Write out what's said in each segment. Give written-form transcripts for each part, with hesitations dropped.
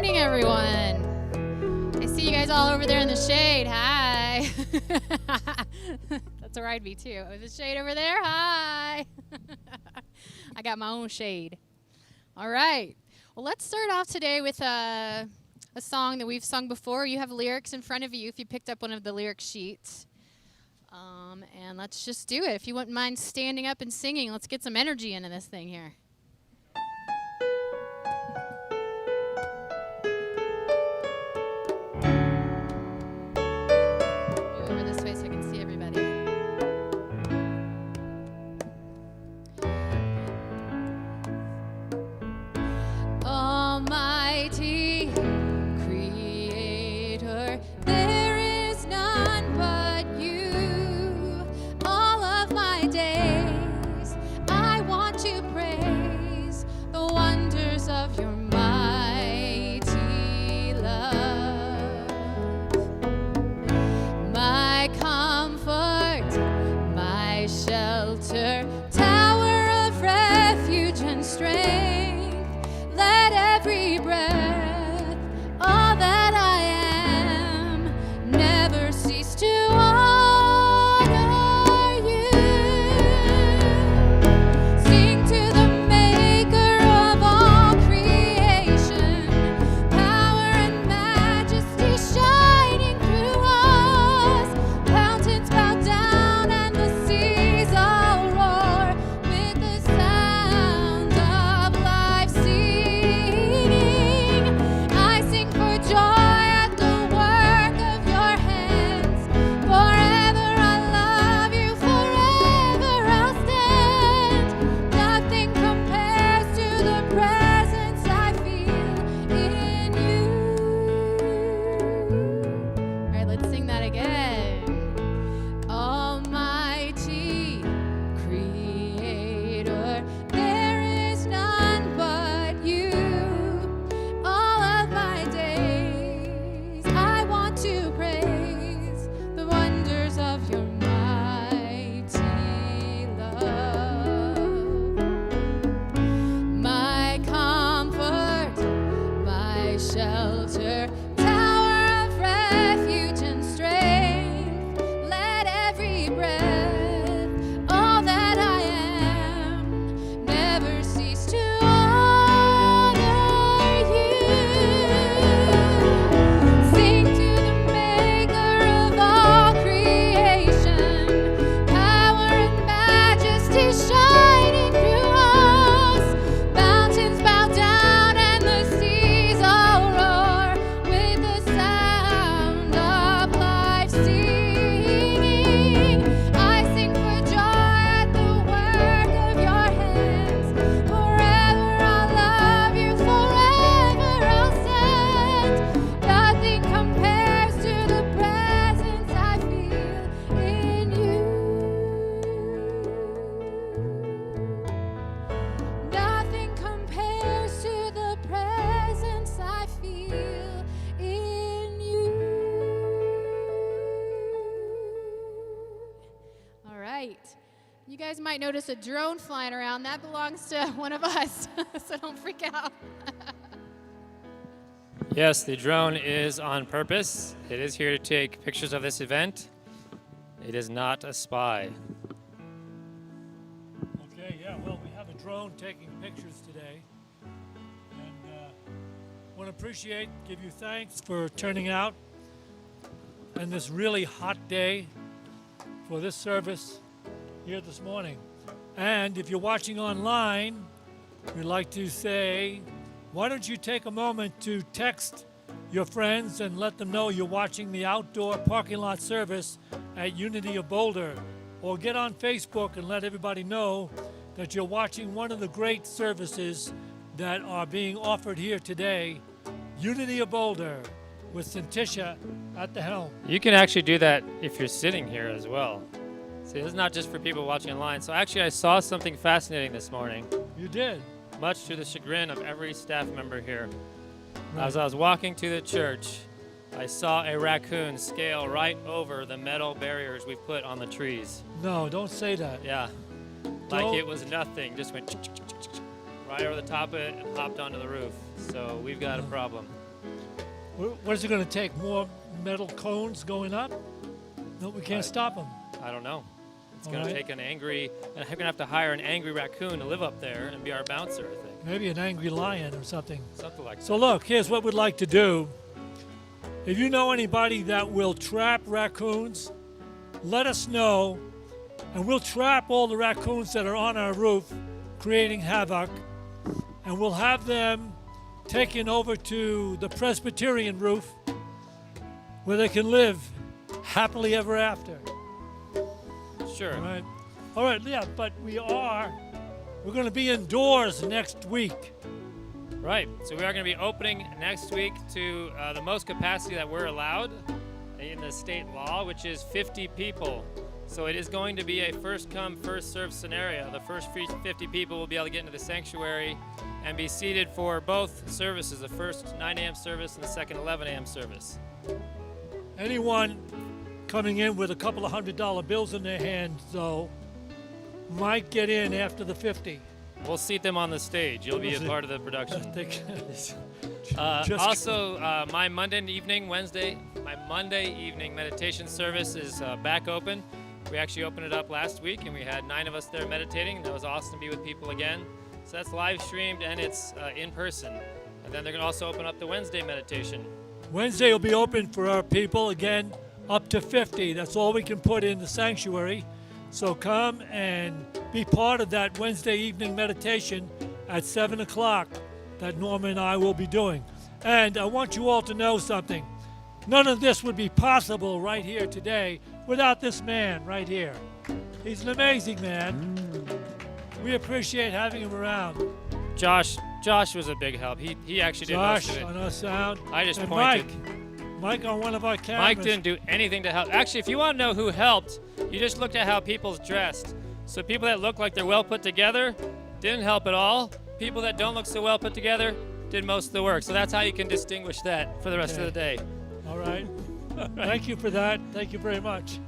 morning, everyone. I see you guys all over there in the shade. Hi. That's where I'd be too. Oh, the shade over there. Hi. I got my own shade. All right. Well, let's start off today with a song that we've sung before. You have lyrics in front of you if you picked up one of the lyric sheets. And let's just do it. If you wouldn't mind standing up and singing, let's get some energy into this thing here. Move over this way so I can see everybody. Almighty Creator, there is none but you. All of my days I want to praise the wonders of your mighty love. My comfort, my shelter, tower of refuge and strength. Let every breath, all that I am, never cease to honor you. Sing to the Maker of all creation, power and majesty shining through us. Mountains bow down and the seas all roar with the sound of life singing. I sing for joy at the work of your hands. Forever I love you, forever I'll stand. Nothing compares to the presence I feel in you. All right, let's sing that again. Almighty Creator, there is none but you. All of my days I want to praise the wonders of your mighty love. My comfort, my shelter, tower of refuge and strength. Let every breath, all that I am, never cease to honor you. Sing to the Maker of all creation, power and majesty shining through us. Mountains bow down and the seas all roar with the sound of life singing. I sing for joy at the work of your hands. Forever I'll love you, forever I'll stand. Nothing compares to the presence I feel in you. Nothing compares to the presence I feel in you. All right. You guys might notice a drone flying around. That belongs to one of us, so don't freak out. Yes, the drone is on purpose. It is here to take pictures of this event. It is not a spy. Okay, yeah, well, we have a drone taking pictures today. And want to give you thanks for turning out on this really hot day for this service here this morning. And if you're watching online, we'd like to say, why don't you take a moment to text your friends and let them know you're watching the outdoor parking lot service at Unity of Boulder, or get on Facebook and let everybody know that you're watching one of the great services that are being offered here today, Unity of Boulder, with Syntysche at the helm. You can actually do that if you're sitting here as well. See, this is not just for people watching online. So actually I saw something fascinating this morning, You did. much to the chagrin of every staff member here. Right. As I was walking to the church, I saw a raccoon scale right over the metal barriers we put on the trees. No, don't say that. Yeah, like it was nothing, just went right over the top of it and hopped onto the roof. So we've got a problem. What is it going to take? More metal cones going up? No, we can't stop them. I don't know. It's All going to right. take an angry, and I'm going to have to hire an angry raccoon to live up there and be our bouncer, I think. Maybe an angry lion or something. Something like So look, here's what we'd like to do. If you know anybody that will trap raccoons, let us know, and we'll trap all the raccoons that are on our roof, creating havoc, and we'll have them taken over to the Presbyterian roof, where they can live happily ever after. that. Sure. All right, yeah, but we're going to be indoors next week. Right. So we are going to be opening next week to the most capacity that we're allowed in the state law, which is 50 people. So it is going to be a first come, first served scenario. The first 50 people will be able to get into the sanctuary and be seated for both services, the first 9 a.m. service and the second 11 a.m. service. Anyone coming in with a couple of $100 bills in their hand, though, might get in after the 50. We'll seat them on the stage. You'll be a part of the production. My Monday evening meditation service is back open. We actually opened it up last week, and we had 9 of us there meditating, and that was awesome to be with people again. So that's live streamed, and it's in person. And then they're going to also open up the Wednesday meditation. Wednesday will be open for our people, again, up to 50. That's all we can put in the sanctuary. So come and be part of that Wednesday evening meditation at 7 o'clock that Norma and I will be doing. And I want you all to know something. None of this would be possible right here today without this man right here. He's an amazing man. We appreciate having him around. Josh was a big help. He actually did most Josh of it. on our sound. I just and pointed. Mike on one of our cameras. Mike didn't do anything to help. Actually, if you want to know who helped, you just looked at how people's dressed. So people that look like they're well put together didn't help at all. People that don't look so well put together did most of the work. So that's how you can distinguish that for the rest of the day. All right. Thank you for that. Thank you very much.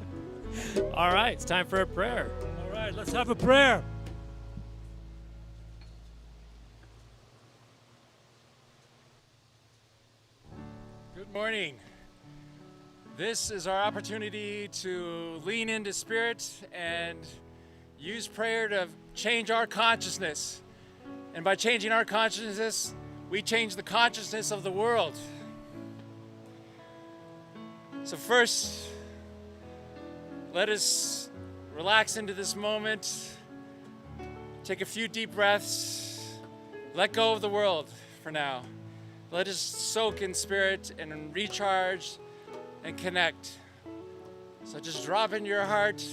All right, it's time for a prayer. All right, let's have a prayer. Good morning. This is our opportunity to lean into Spirit and use prayer to change our consciousness. And by changing our consciousness, we change the consciousness of the world. So first, let us relax into this moment, take a few deep breaths, let go of the world for now. Let us soak in Spirit and recharge and connect. So just drop into your heart,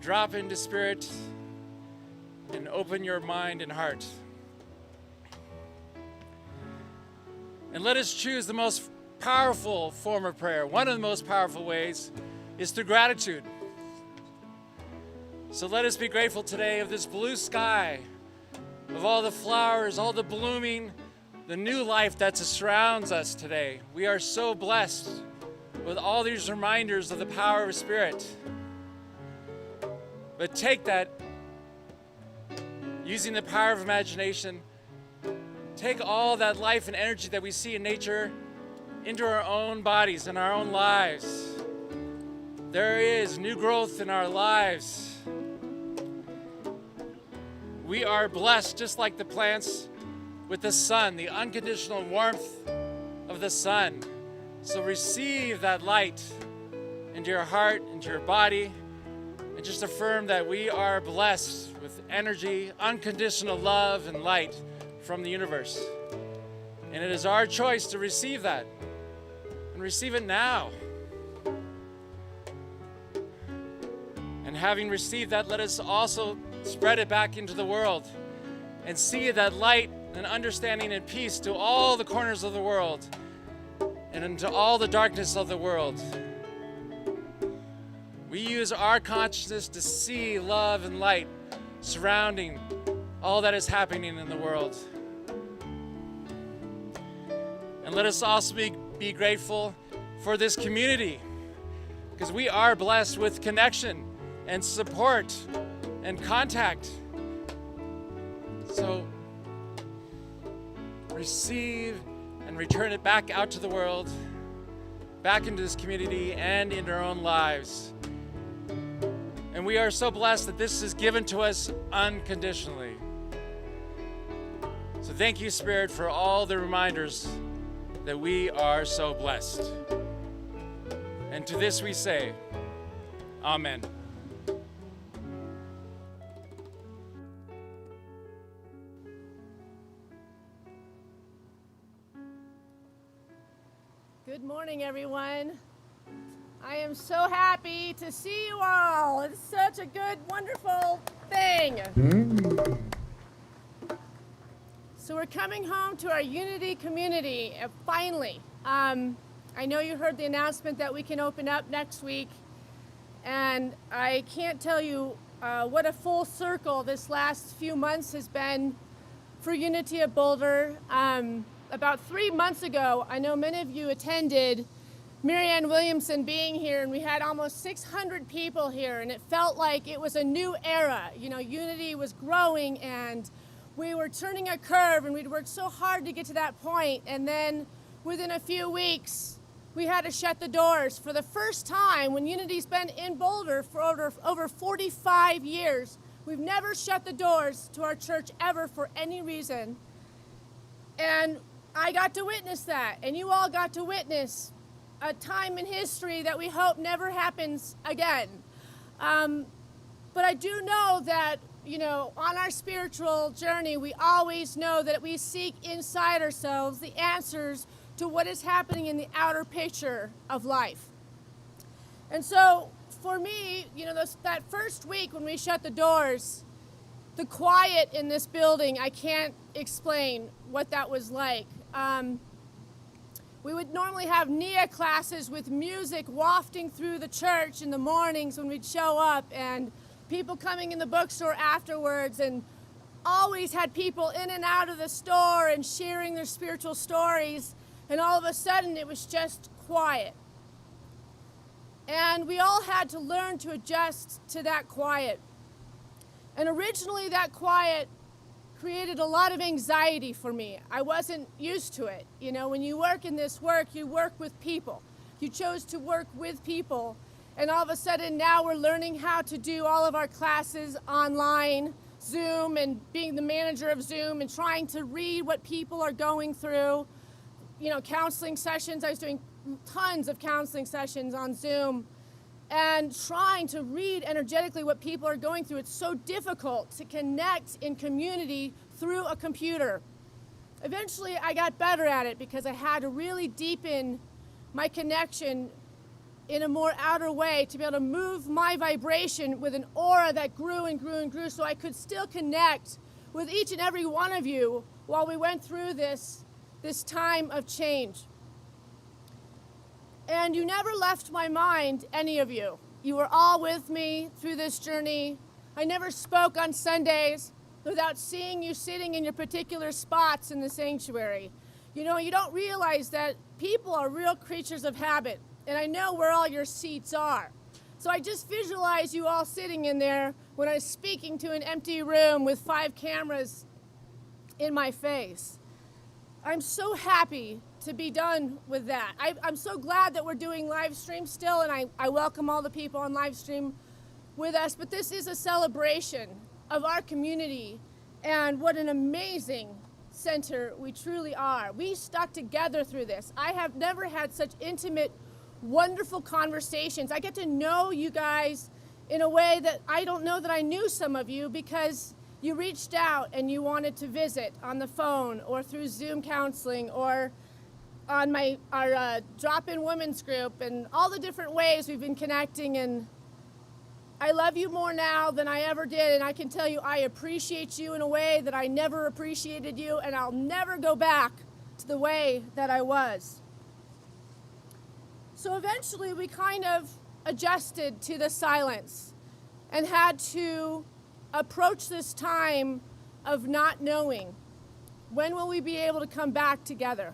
drop into Spirit, and open your mind and heart. And let us choose the most powerful form of prayer. One of the most powerful ways is through gratitude. So let us be grateful today of this blue sky, of all the flowers, all the blooming, the new life that surrounds us today. We are so blessed with all these reminders of the power of Spirit. But take that, using the power of imagination, take all that life and energy that we see in nature into our own bodies and our own lives. There is new growth in our lives. We are blessed just like the plants with the sun, the unconditional warmth of the sun. So receive that light into your heart, into your body, and just affirm that we are blessed with energy, unconditional love, and light from the universe. And it is our choice to receive that, and receive it now. And having received that, let us also spread it back into the world and see that light and understanding and peace to all the corners of the world and into all the darkness of the world. We use our consciousness to see love and light surrounding all that is happening in the world. And let us also be grateful for this community, because we are blessed with connection and support and contact. So receive and return it back out to the world, back into this community and into our own lives. And we are so blessed that this is given to us unconditionally. So thank you, Spirit, for all the reminders that we are so blessed. And to this we say, Amen. Good morning, everyone. I am so happy to see you all. It's such a good, wonderful thing. So we're coming home to our Unity community, finally. I know you heard the announcement that we can open up next week, and I can't tell you what a full circle this last few months has been for Unity of Boulder. About 3 months ago, I know many of you attended Marianne Williamson being here, and we had almost 600 people here, and it felt like it was a new era. You know, Unity was growing, and we were turning a curve, and we'd worked so hard to get to that point, and then within a few weeks, we had to shut the doors for the first time when Unity's been in Boulder for over 45 years. We've never shut the doors to our church ever for any reason. And I got to witness that, and you all got to witness a time in history that we hope never happens again. But I do know that, you know, on our spiritual journey, we always know that we seek inside ourselves the answers to what is happening in the outer picture of life. And so for me, you know, that first week when we shut the doors, the quiet in this building, I can't explain what that was like. We would normally have Nia classes with music wafting through the church in the mornings when we'd show up, and people coming in the bookstore afterwards, and always had people in and out of the store and sharing their spiritual stories, and all of a sudden it was just quiet. And we all had to learn to adjust to that quiet. And originally that quiet created a lot of anxiety for me. I wasn't used to it. You know, when you work in this work, you work with people. You chose to work with people, and all of a sudden now we're learning how to do all of our classes online, Zoom, and being the manager of Zoom and trying to read what people are going through. You know, counseling sessions, I was doing tons of counseling sessions on Zoom, and trying to read energetically what people are going through. It's so difficult to connect in community through a computer. Eventually, I got better at it because I had to really deepen my connection in a more outer way to be able to move my vibration with an aura that grew and grew and grew, so I could still connect with each and every one of you while we went through this time of change. And you never left my mind, any of you. You were all with me through this journey. I never spoke on Sundays without seeing you sitting in your particular spots in the sanctuary. You know, you don't realize that people are real creatures of habit, and I know where all your seats are. So I just visualize you all sitting in there when I was speaking to an empty room with 5 cameras in my face. I'm so happy to be done with that. I'm so glad that we're doing live stream still, and I welcome all the people on live stream with us, but this is a celebration of our community and what an amazing center we truly are. We stuck together through this. I have never had such intimate, wonderful conversations. I get to know you guys in a way that I don't know that I knew some of you, because you reached out and you wanted to visit on the phone or through Zoom counseling or on our drop-in women's group, and all the different ways we've been connecting. And I love you more now than I ever did, and I can tell you I appreciate you in a way that I never appreciated you, and I'll never go back to the way that I was. So eventually we kind of adjusted to the silence and had to approach this time of not knowing. When will we be able to come back together?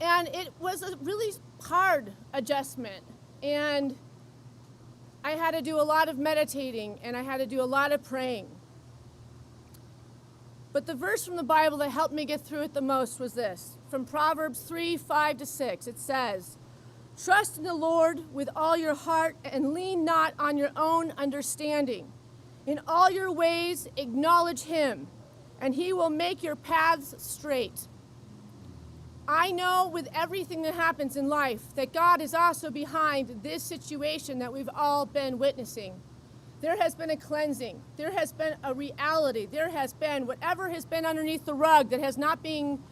And it was a really hard adjustment. And I had to do a lot of meditating, and I had to do a lot of praying. But the verse from the Bible that helped me get through it the most was this. From Proverbs 3:5-6, it says, "Trust in the Lord with all your heart and lean not on your own understanding. In all your ways acknowledge him, and he will make your paths straight." I know with everything that happens in life that God is also behind this situation that we've all been witnessing. There has been a cleansing. There has been a reality. There has been whatever has been underneath the rug that has not been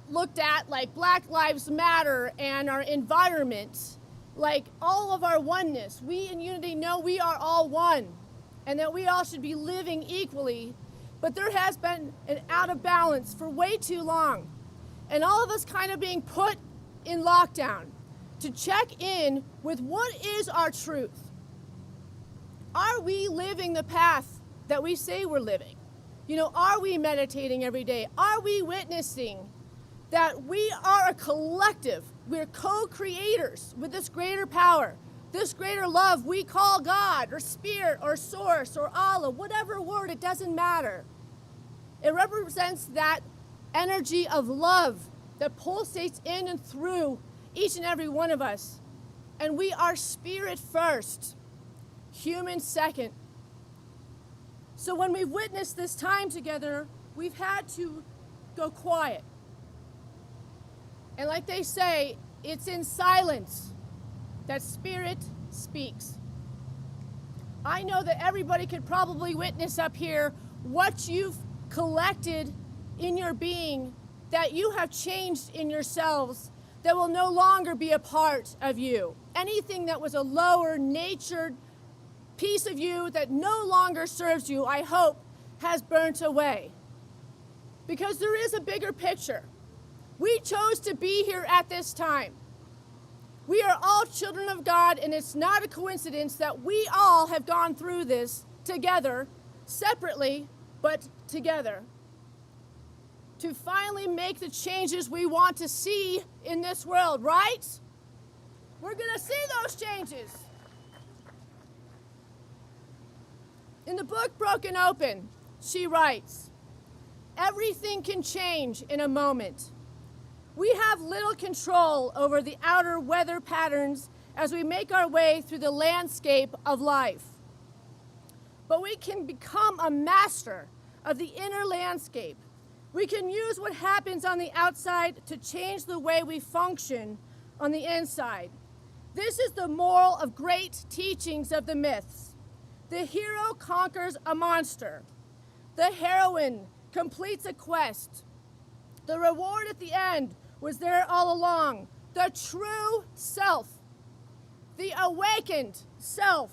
looked at, like Black Lives Matter and our environment, like all of our oneness. We in Unity know we are all one and that we all should be living equally, but there has been an out of balance for way too long. And all of us kind of being put in lockdown to check in with what is our truth. Are we living the path that we say we're living? You know, are we meditating every day? Are we witnessing that we are a collective? We're co-creators with this greater power, this greater love we call God or Spirit or Source or Allah, whatever word, it doesn't matter. It represents that energy of love that pulsates in and through each and every one of us. And we are spirit first, human second. So when we've witnessed this time together, we've had to go quiet. And like they say, it's in silence that spirit speaks. I know that everybody could probably witness up here what you've collected in your being, that you have changed in yourselves, that will no longer be a part of you. Anything that was a lower natured piece of you that no longer serves you, I hope, has burnt away. Because there is a bigger picture. We chose to be here at this time. We are all children of God, and it's not a coincidence that we all have gone through this together, separately, but together, to finally make the changes we want to see in this world, right? We're going to see those changes. In the book Broken Open, she writes, "Everything can change in a moment. We have little control over the outer weather patterns as we make our way through the landscape of life. But we can become a master of the inner landscape. We can use what happens on the outside to change the way we function on the inside. This is the moral of great teachings of the myths. The hero conquers a monster. The heroine completes a quest. The reward at the end was there all along. The true self. The awakened self.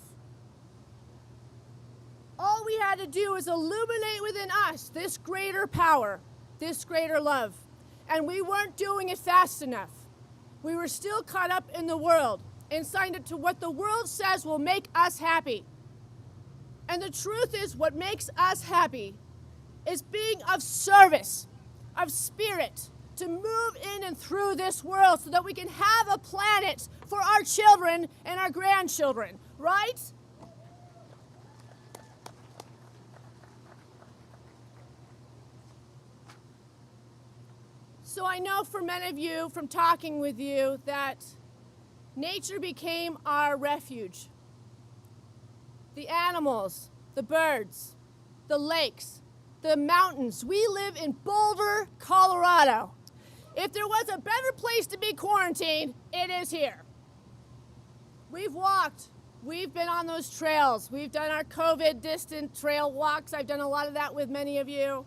All we had to do was illuminate within us this greater power, this greater love. And we weren't doing it fast enough. We were still caught up in the world and signed up to what the world says will make us happy. And the truth is, what makes us happy is being of service, of spirit, to move in and through this world so that we can have a planet for our children and our grandchildren, right? So I know for many of you, from talking with you, that nature became our refuge. The animals, the birds, the lakes, the mountains. We live in Boulder, Colorado. If there was a better place to be quarantined, it is here. We've walked. We've been on those trails. We've done our COVID distant trail walks. I've done a lot of that with many of you.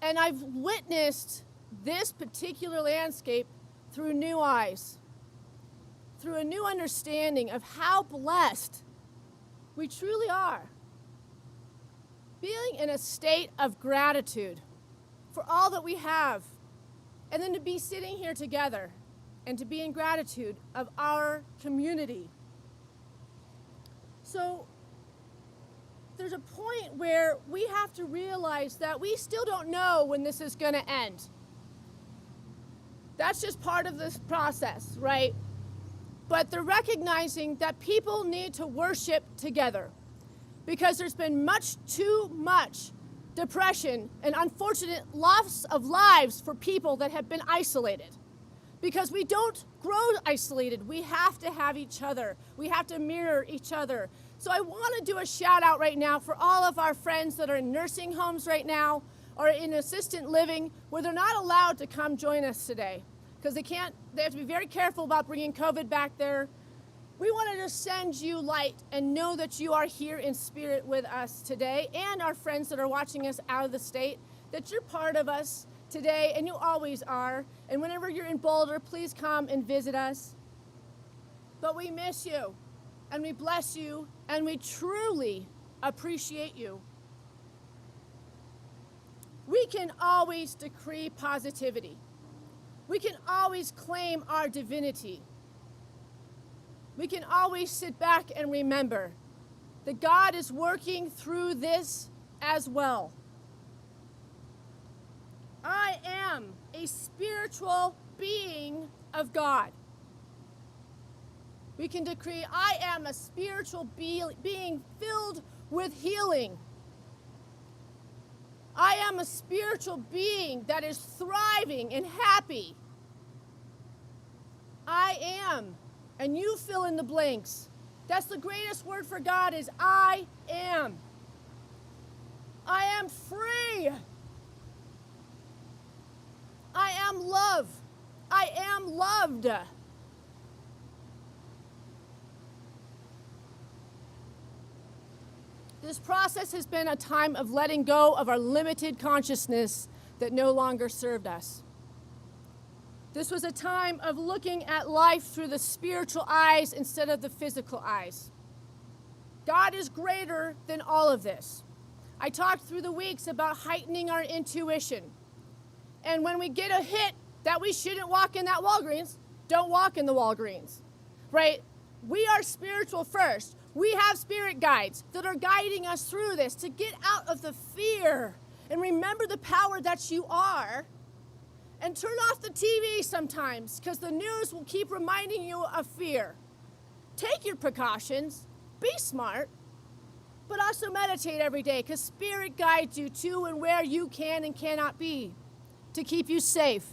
And I've witnessed this particular landscape through new eyes, through a new understanding of how blessed we truly are. Being in a state of gratitude for all that we have, and then to be sitting here together and to be in gratitude of our community. So there's a point where we have to realize that we still don't know when this is going to end. That's just part of this process, right? But they're recognizing that people need to worship together. because there's been much too much depression and unfortunate loss of lives for people that have been isolated. Because we don't grow isolated. We have to have each other. We have to mirror each other. So I want to do a shout out right now for all of our friends that are in nursing homes right now or in assisted living where they're not allowed to come join us today because they have to be very careful about bringing COVID back there. We wanted to send you light and know that you are here in spirit with us today and our friends that are watching us out of the state, that you're part of us today, and you always are. And whenever you're in Boulder, please come and visit us. But we miss you, and we bless you, and we truly appreciate you. We can always decree positivity. We can always claim our divinity. We can always sit back and remember that God is working through this as well. I am a spiritual being of God. We can decree, I am a spiritual being filled with healing. I am a spiritual being that is thriving and happy. I am, and you fill in the blanks. That's the greatest word for God is I am. I am free. I am love. I am loved. This process has been a time of letting go of our limited consciousness that no longer served us. This was a time of looking at life through the spiritual eyes instead of the physical eyes. God is greater than all of this. I talked through the weeks about heightening our intuition. And when we get a hit that we shouldn't walk in that Walgreens, don't walk in the Walgreens, right? We are spiritual first. We have spirit guides that are guiding us through this to get out of the fear and remember the power that you are. And turn off the TV sometimes because the news will keep reminding you of fear. Take your precautions, be smart, but also meditate every day because Spirit guides you to and where you can and cannot be to keep you safe,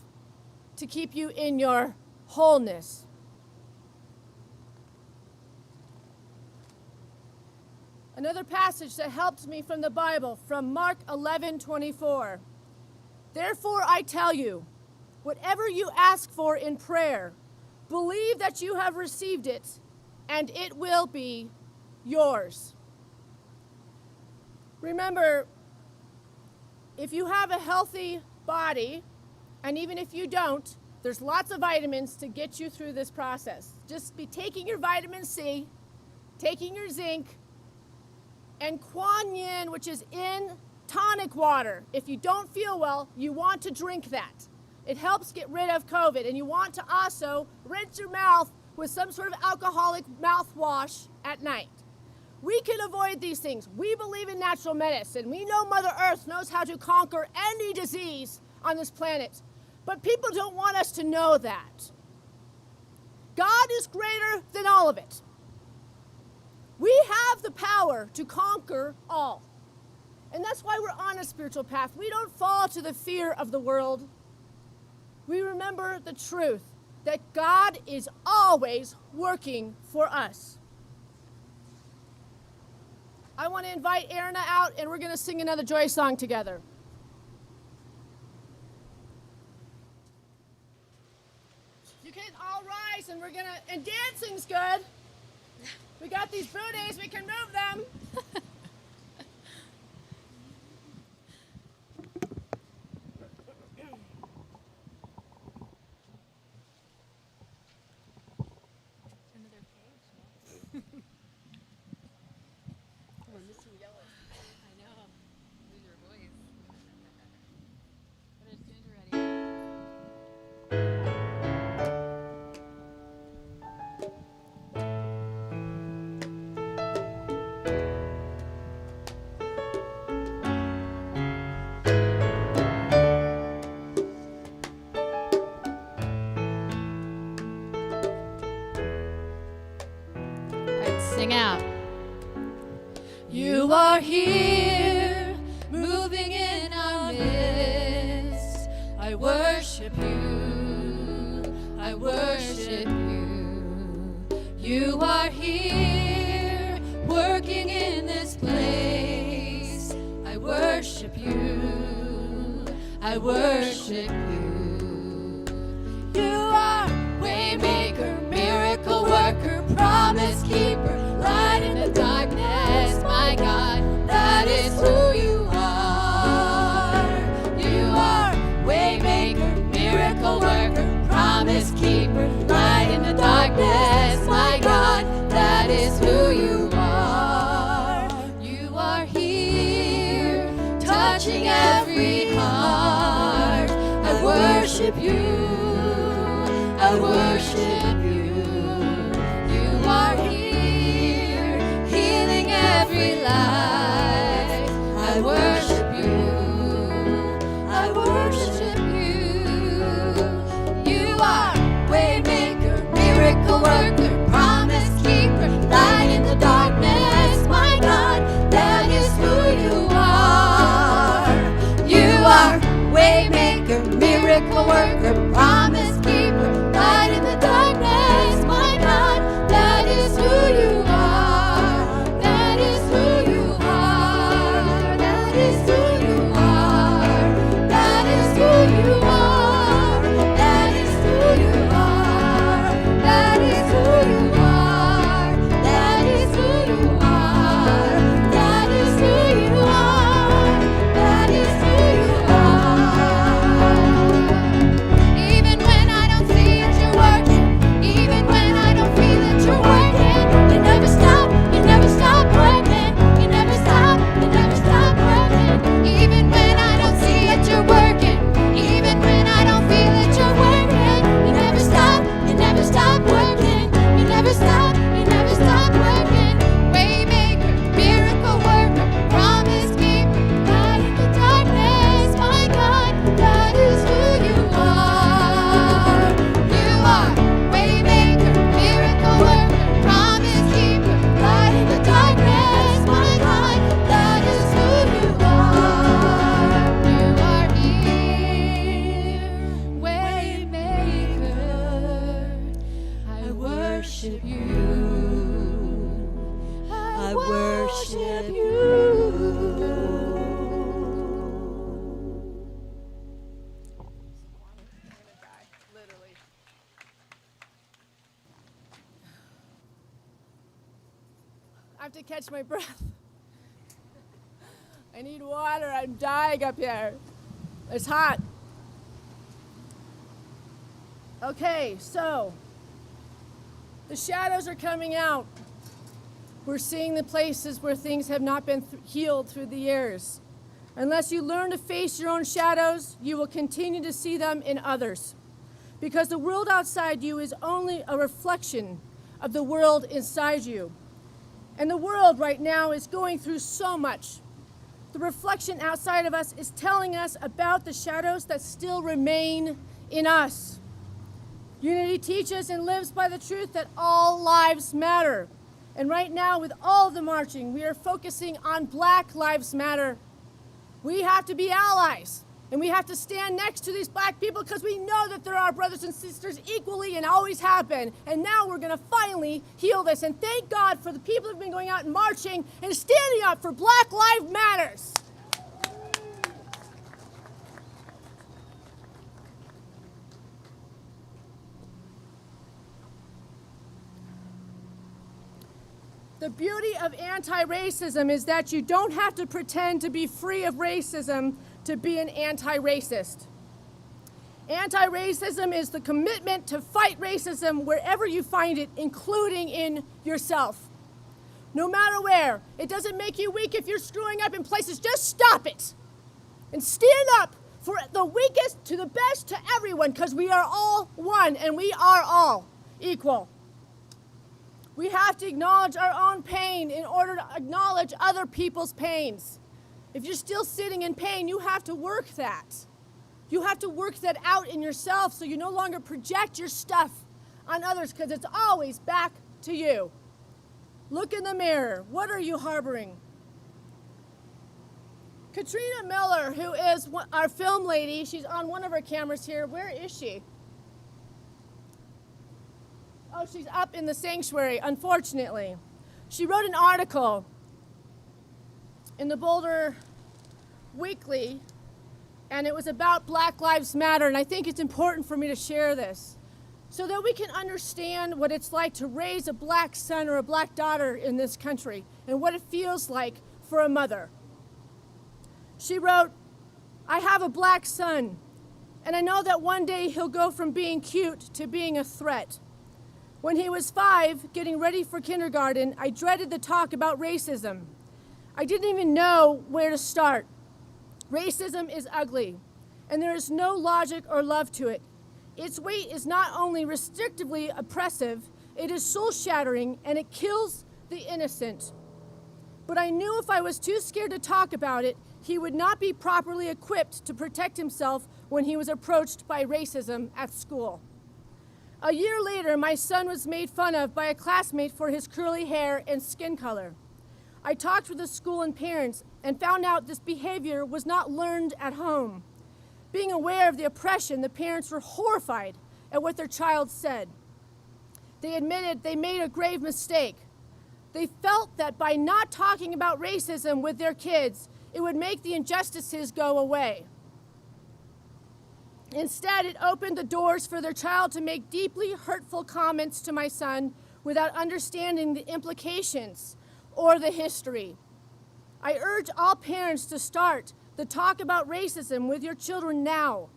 to keep you in your wholeness. Another passage that helped me from the Bible, from Mark 11:24. Therefore I tell you, whatever you ask for in prayer, believe that you have received it, and it will be yours. Remember, if you have a healthy body, and even if you don't, there's lots of vitamins to get you through this process. Just be taking your vitamin C, taking your zinc, and Kuan Yin, which is in tonic water. If you don't feel well, you want to drink that. It helps get rid of COVID, and you want to also rinse your mouth with some sort of alcoholic mouthwash at night. We can avoid these things. We believe in natural medicine. We know Mother Earth knows how to conquer any disease on this planet, but people don't want us to know that. God is greater than all of it. We have the power to conquer all. And that's why we're on a spiritual path. We don't fall to the fear of the world. We remember the truth that God is always working for us. I want to invite Erna out, and we're going to sing another joy song together. You can all rise, and and dancing's good. We got these booties, we can move them. here, moving in our midst. I worship you, I worship you. You are here, working in this place. I worship you, I worship you. You are waymaker, miracle worker, promise keeper, light in the darkness, my God, that is who you are. You are waymaker, miracle worker, promise keeper, light in the darkness, my God, that is who you are. You are here, touching every heart. I worship you, I worship you. You are here, healing every life. I worship you, I worship you. You are waymaker, miracle worker, promise keeper, light in the darkness, my God, that is who you are. You are waymaker, miracle worker, promise keeper, light in the darkness, my God, that is who you are. That is who you are. That is who you are. That is who you are. That is who you are. That is who you are. That is who you are. That is who you are. That is who you are. Even when I don't see it, you're working. Even when I don't feel it, you're working. You never stop working. You never stop working. Even when I don't see it, you're working. Even when I don't feel it, you're working. You never stop working. You never stop working. Waymaker, miracle worker, promise keeper, light in the darkness, my God, that is who you are. You are waymaker, miracle worker, promise keeper, light in the darkness, my God, that is who you are. You are here, waymaker. I worship you. I worship you. I have to catch my breath. I need water. I'm dying up here. It's hot. Okay, so the shadows are coming out. We're seeing the places where things have not been healed through the years. Unless you learn to face your own shadows, you will continue to see them in others. Because the world outside you is only a reflection of the world inside you. And the world right now is going through so much. The reflection outside of us is telling us about the shadows that still remain in us. Unity teaches and lives by the truth that all lives matter. And right now, with all of the marching, we are focusing on Black Lives Matter. We have to be allies, and we have to stand next to these black people because we know that they're our brothers and sisters equally and always have been. And now we're going to finally heal this. And thank God for the people who have been going out and marching and standing up for Black Lives Matters. The beauty of anti-racism is that you don't have to pretend to be free of racism to be an anti-racist. Anti-racism is the commitment to fight racism wherever you find it, including in yourself. No matter where. It doesn't make you weak if you're screwing up in places. Just stop it and stand up for the weakest to the best to everyone, because we are all one and we are all equal. We have to acknowledge our own pain in order to acknowledge other people's pains. If you're still sitting in pain, you have to work that. You have to work that out in yourself so you no longer project your stuff on others, because it's always back to you. Look in the mirror. What are you harboring? Katrina Miller, who is our film lady, she's on one of our cameras here. Where is she? Oh, she's up in the sanctuary, unfortunately. She wrote an article in the Boulder Weekly, and it was about Black Lives Matter, and I think it's important for me to share this so that we can understand what it's like to raise a black son or a black daughter in this country and what it feels like for a mother. She wrote, "I have a black son, and I know that one day he'll go from being cute to being a threat. When he was 5, getting ready for kindergarten, I dreaded the talk about racism. I didn't even know where to start. Racism is ugly, and there is no logic or love to it. Its weight is not only restrictively oppressive, it is soul-shattering, and it kills the innocent. But I knew if I was too scared to talk about it, he would not be properly equipped to protect himself when he was approached by racism at school. A year later, my son was made fun of by a classmate for his curly hair and skin color. I talked with the school and parents and found out this behavior was not learned at home. Being aware of the oppression, the parents were horrified at what their child said. They admitted they made a grave mistake. They felt that by not talking about racism with their kids, it would make the injustices go away. Instead, it opened the doors for their child to make deeply hurtful comments to my son without understanding the implications or the history. I urge all parents to start the talk about racism with your children now.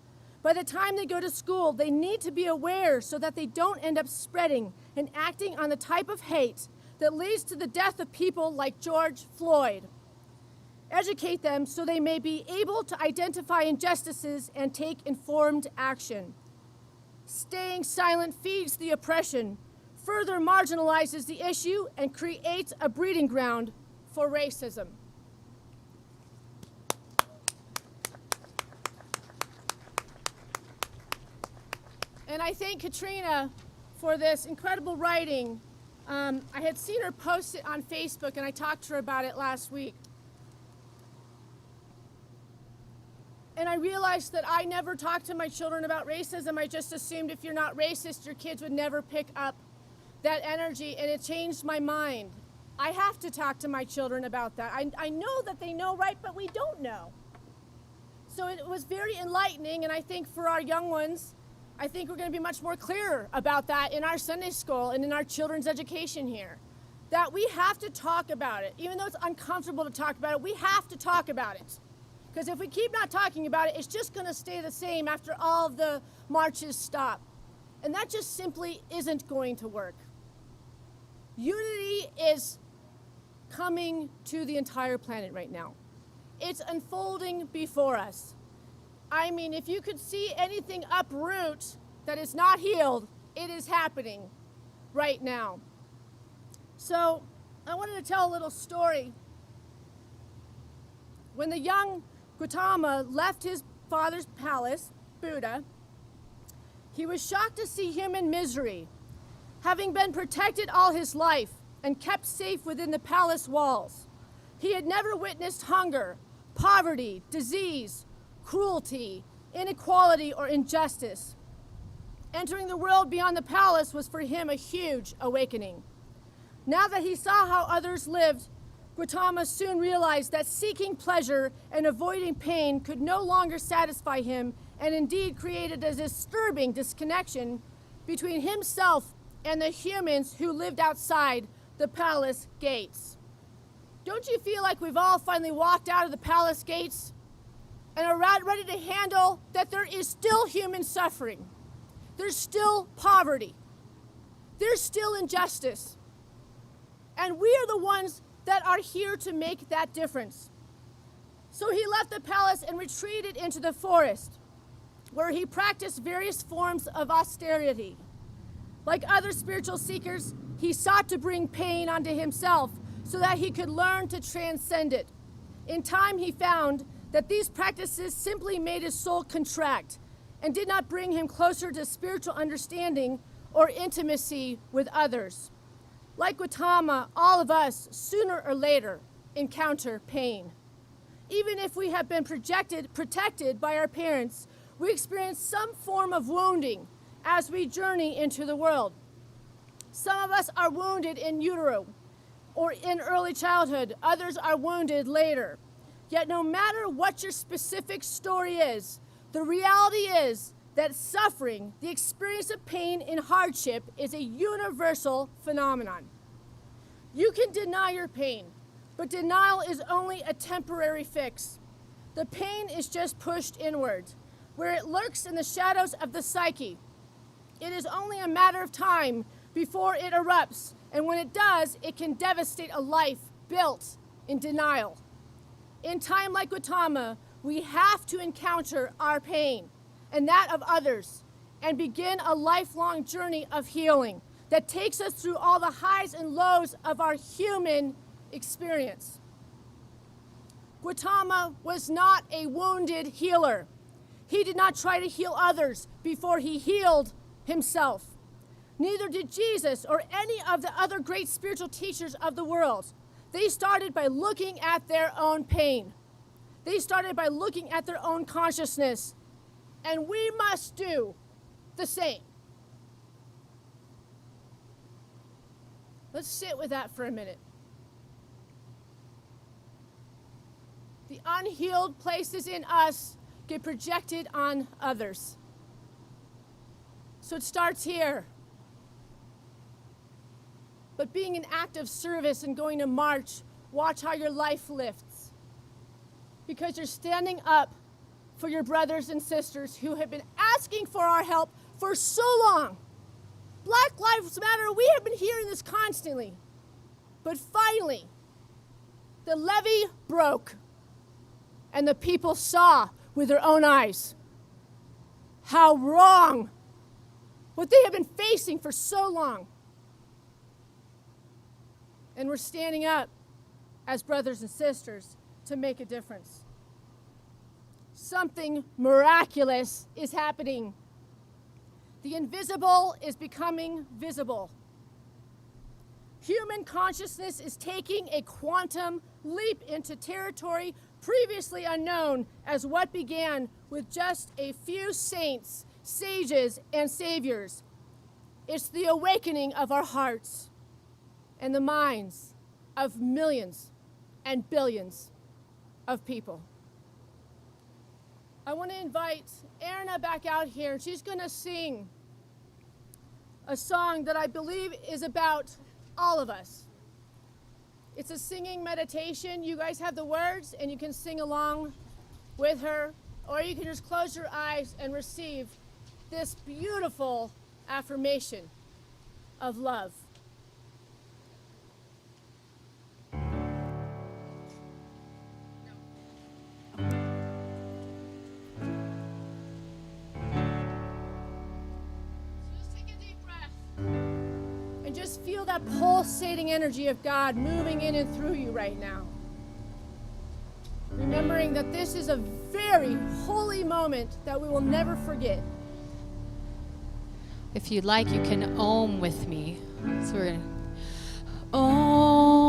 By the time they go to school, they need to be aware so that they don't end up spreading and acting on the type of hate that leads to the death of people like George Floyd. Educate them so they may be able to identify injustices and take informed action. Staying silent feeds the oppression, further marginalizes the issue, and creates a breeding ground for racism." And I thank Katrina for this incredible writing. I had seen her post it on Facebook, and I talked to her about it last week. And I realized that I never talked to my children about racism. I just assumed if you're not racist, your kids would never pick up that energy, and it changed my mind. I have to talk to my children about that. I know that they know, right, but we don't know. So it was very enlightening, and I think for our young ones, I think we're going to be much more clearer about that in our Sunday school and in our children's education here. That we have to talk about it. Even though it's uncomfortable to talk about it, we have to talk about it. Because if we keep not talking about it, it's just going to stay the same after all of the marches stop. And that just simply isn't going to work. Unity is coming to the entire planet right now. It's unfolding before us. I mean, if you could see anything uproot that is not healed, it is happening right now. So I wanted to tell a little story. When the young Gautama left his father's palace, Buddha, he was shocked to see human misery. Having been protected all his life and kept safe within the palace walls, he had never witnessed hunger, poverty, disease, cruelty, inequality, or injustice. Entering the world beyond the palace was for him a huge awakening. Now that he saw how others lived, Gautama soon realized that seeking pleasure and avoiding pain could no longer satisfy him, and indeed created a disturbing disconnection between himself and the humans who lived outside the palace gates. Don't you feel like we've all finally walked out of the palace gates and are ready to handle that there is still human suffering? There's still poverty. There's still injustice. And we are the ones that are here to make that difference. So he left the palace and retreated into the forest, where he practiced various forms of austerity. Like other spiritual seekers, he sought to bring pain onto himself so that he could learn to transcend it. In time, he found that these practices simply made his soul contract and did not bring him closer to spiritual understanding or intimacy with others. Like Gautama, all of us, sooner or later, encounter pain. Even if we have been protected by our parents, we experience some form of wounding as we journey into the world. Some of us are wounded in utero or in early childhood. Others are wounded later. Yet no matter what your specific story is, the reality is that suffering, the experience of pain and hardship, is a universal phenomenon. You can deny your pain, but denial is only a temporary fix. The pain is just pushed inward, where it lurks in the shadows of the psyche. It is only a matter of time before it erupts, and when it does, it can devastate a life built in denial. In time like Gautama, we have to encounter our pain and that of others and begin a lifelong journey of healing that takes us through all the highs and lows of our human experience. Gautama was not a wounded healer. He did not try to heal others before he healed himself. Neither did Jesus or any of the other great spiritual teachers of the world. They started by looking at their own pain. They started by looking at their own consciousness. And we must do the same. Let's sit with that for a minute. The unhealed places in us get projected on others. So it starts here. But being an act of service and going to march, watch how your life lifts. Because you're standing up for your brothers and sisters who have been asking for our help for so long. Black Lives Matter, we have been hearing this constantly. But finally, the levee broke, and the people saw with their own eyes how wrong what they have been facing for so long. And we're standing up as brothers and sisters to make a difference. Something miraculous is happening. The invisible is becoming visible. Human consciousness is taking a quantum leap into territory previously unknown, as what began with just a few saints, sages, and saviors. It's the awakening of our hearts and the minds of millions and billions of people. I want to invite Erna back out here, and she's going to sing a song that I believe is about all of us. It's a singing meditation. You guys have the words, and you can sing along with her, or you can just close your eyes and receive this beautiful affirmation of love. Just feel that pulsating energy of God moving in and through you right now. Remembering that this is a very holy moment that we will never forget. If you'd like, you can Om with me. So we're going to Om.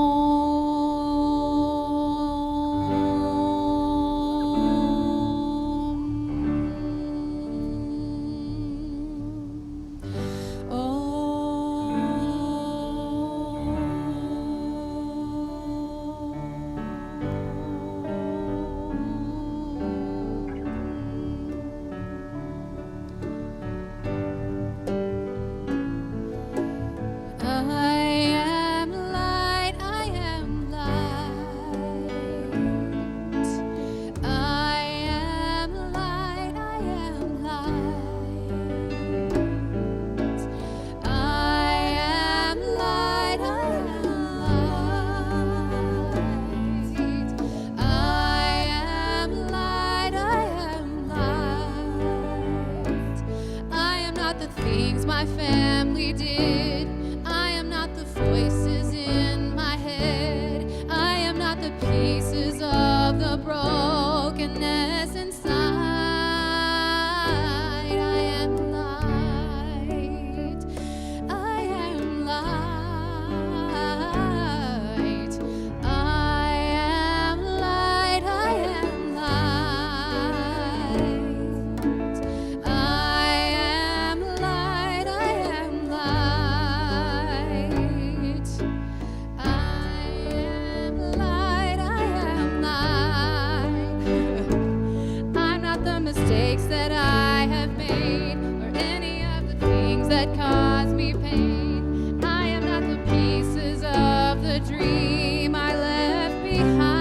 mistakes that I have made, or any of the things that cause me pain. I am not the pieces of the dream I left behind.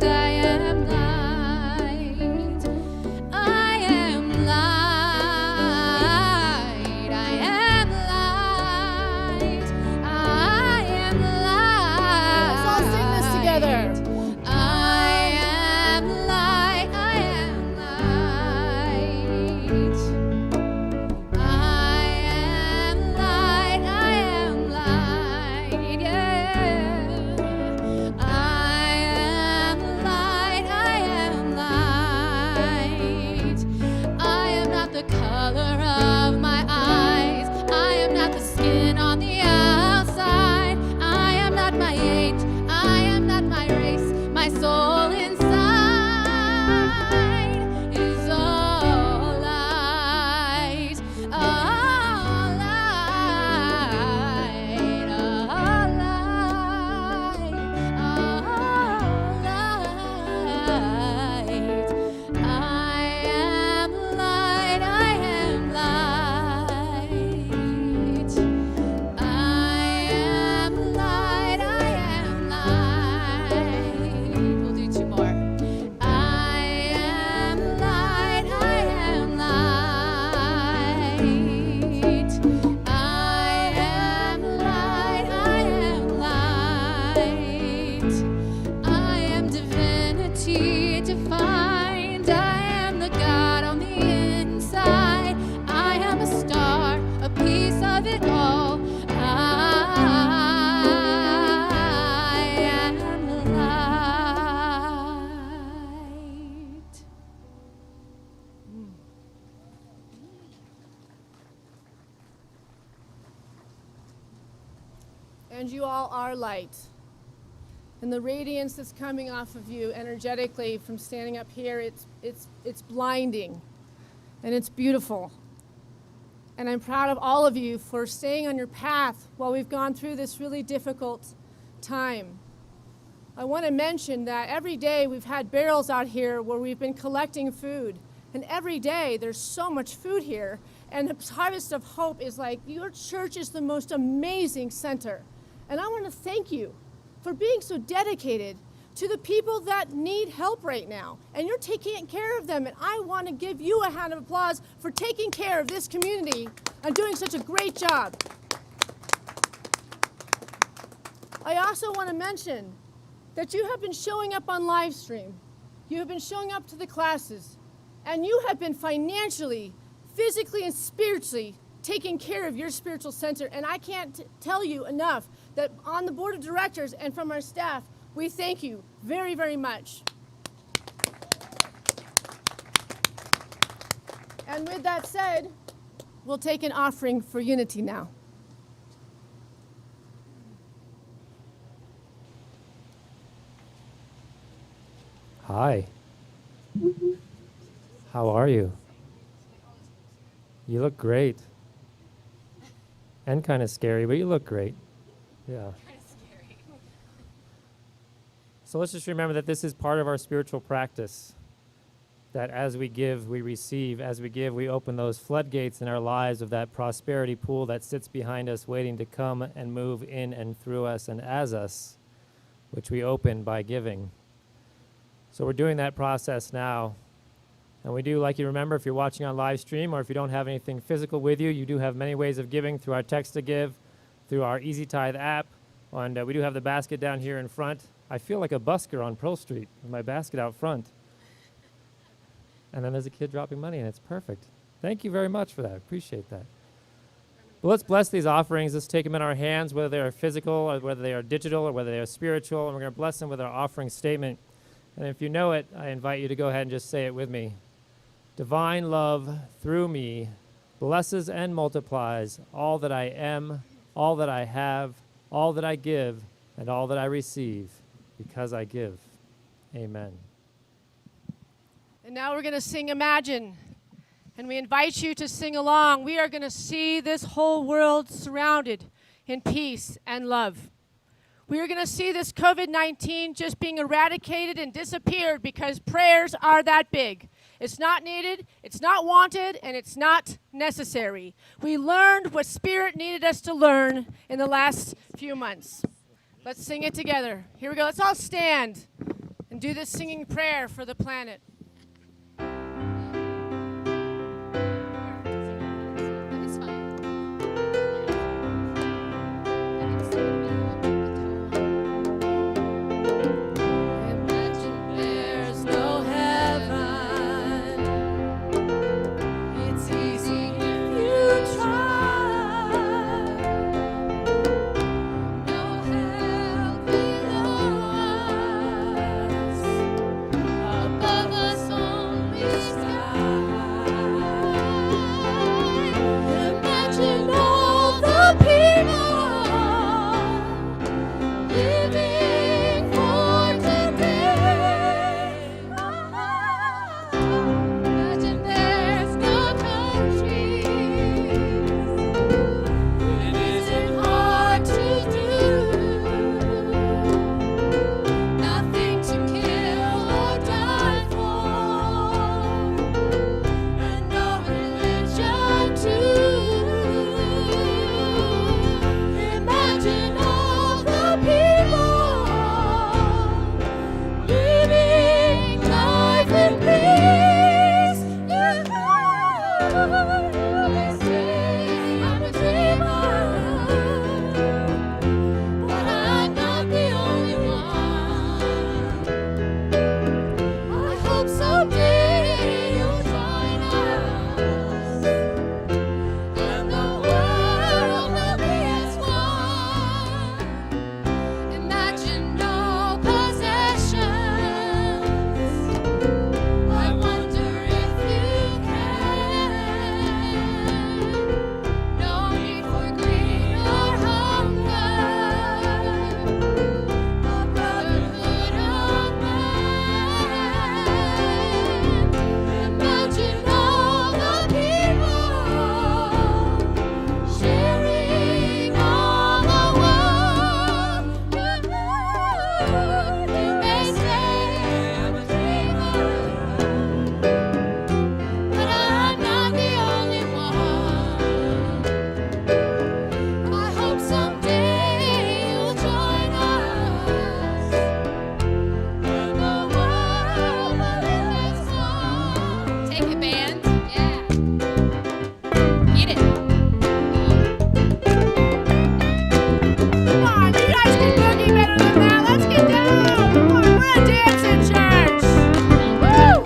I am light. I am light. I am light. I am light. Let's all sing this together. I am light. I am light. I am light. I am light. Yeah. I am light. I am light. I am not the color of my eyes. I am not the skin on the outside. I am not my age. I am not my race. My soul inside is all light. All light. All light. All light. I am light. I am light. I am light. I am light. We'll do two more. I am light. I am light. I am light. I am light. I am divinity defined. I am the God on the inside. I am a star, a piece of it all. I am light. And you all are light. And the radiance that's coming off of you energetically from standing up here, it's blinding. And it's beautiful. And I'm proud of all of you for staying on your path while we've gone through this really difficult time. I want to mention that every day we've had barrels out here where we've been collecting food. And every day there's so much food here. And the Harvest of Hope is like, your church is the most amazing center. And I want to thank you for being so dedicated to the people that need help right now. And you're taking care of them. And I want to give you a hand of applause for taking care of this community and doing such a great job. I also want to mention that you have been showing up on live stream. You have been showing up to the classes. And you have been financially, physically, and spiritually taking care of your spiritual center. And I can't tell you enough that on the board of directors and from our staff, we thank you very, very much. And with that said, we'll take an offering for Unity now. Hi. How are you? You look great. And kind of scary, but you look great. Yeah. So let's just remember that this is part of our spiritual practice. That as we give, we receive. As we give, we open those floodgates in our lives of that prosperity pool that sits behind us, waiting to come and move in and through us and as us, which we open by giving. So we're doing that process now. And we do, like you remember, if you're watching on live stream or if you don't have anything physical with you, you do have many ways of giving through our text to give, through our Easy Tithe app. And we do have the basket down here in front. I feel like a busker on Pearl Street with my basket out front. And then there's a kid dropping money, and it's perfect. Thank you very much for that. Appreciate that. But let's bless these offerings. Let's take them in our hands, whether they are physical or whether they are digital or whether they are spiritual. And we're going to bless them with our offering statement. And if you know it, I invite you to go ahead and just say it with me. Divine love through me blesses and multiplies all that I am, all that I have, all that I give, and all that I receive, because I give. Amen. And now we're going to sing Imagine. And we invite you to sing along. We are going to see this whole world surrounded in peace and love. We are going to see this COVID-19 just being eradicated and disappeared because prayers are that big. It's not needed, it's not wanted, and it's not necessary. We learned what Spirit needed us to learn in the last few months. Let's sing it together. Here we go. Let's all stand and do this singing prayer for the planet. That is fine. Imagine there's no heaven. It's easy if you try. No hell below us, above us only sky. Imagine all the people living for today. Imagine there's no countries. It isn't hard to do. Nothing to kill or die for, and no religion too. Imagine all the people living life in peace. They say I'm a dreamer, but I'm not the only one. I hope someday you'll join us, and the world will be as one. Imagine no possessions. I wonder if you can. No need for greed or hunger. A brotherhood of man. Imagine all the people sharing all the world. You may say I'm a dreamer, but I'm not the only one. I hope someday you'll join us, and the world will be as one. Take it, band. Yeah. Get it. Come on, you guys can boogie better than that. Let's get down. Come on, we're a dancing church. Woo!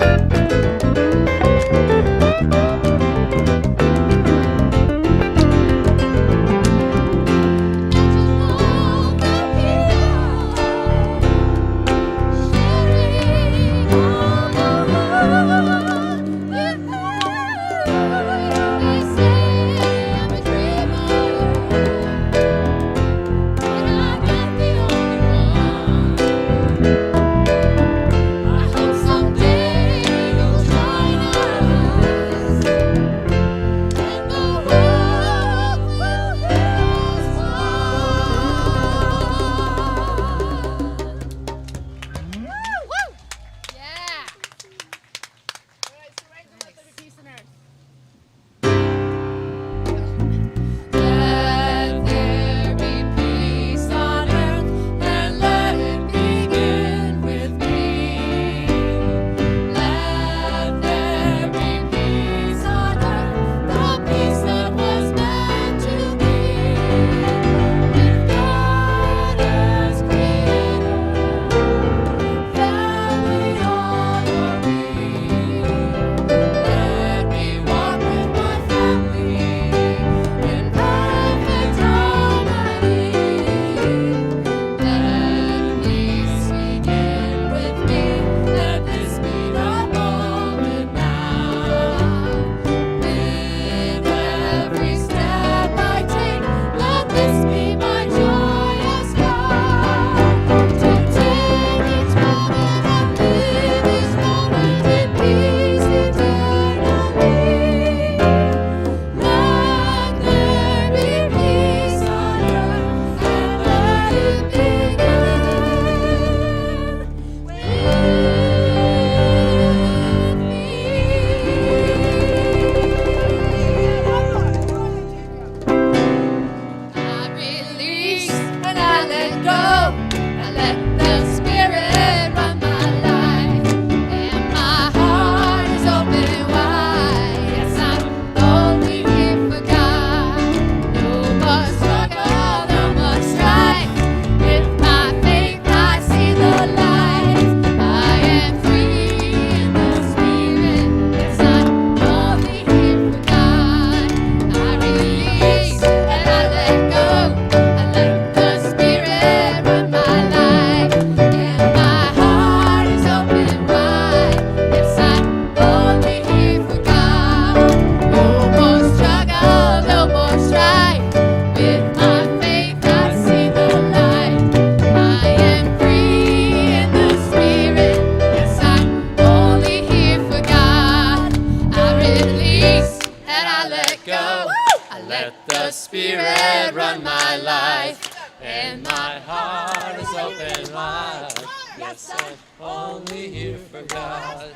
Let the Spirit run my life, and my heart is open wide. Yes, I'm only here for God.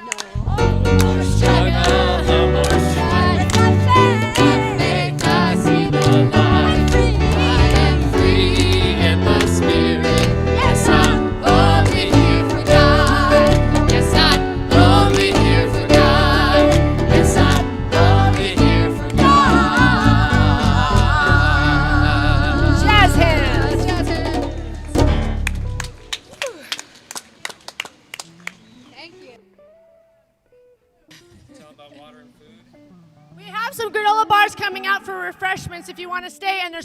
No more struggle, no more strife. By faith I see the light. I am free in the Spirit. Yes, I'm only here for God. Yes, I'm only here for God. Yes, I'm only here for God. Jazz hands. Jazz hands. Thank you. Tell about water and food. We have some granola bars coming out for refreshments if you want to stay, and there's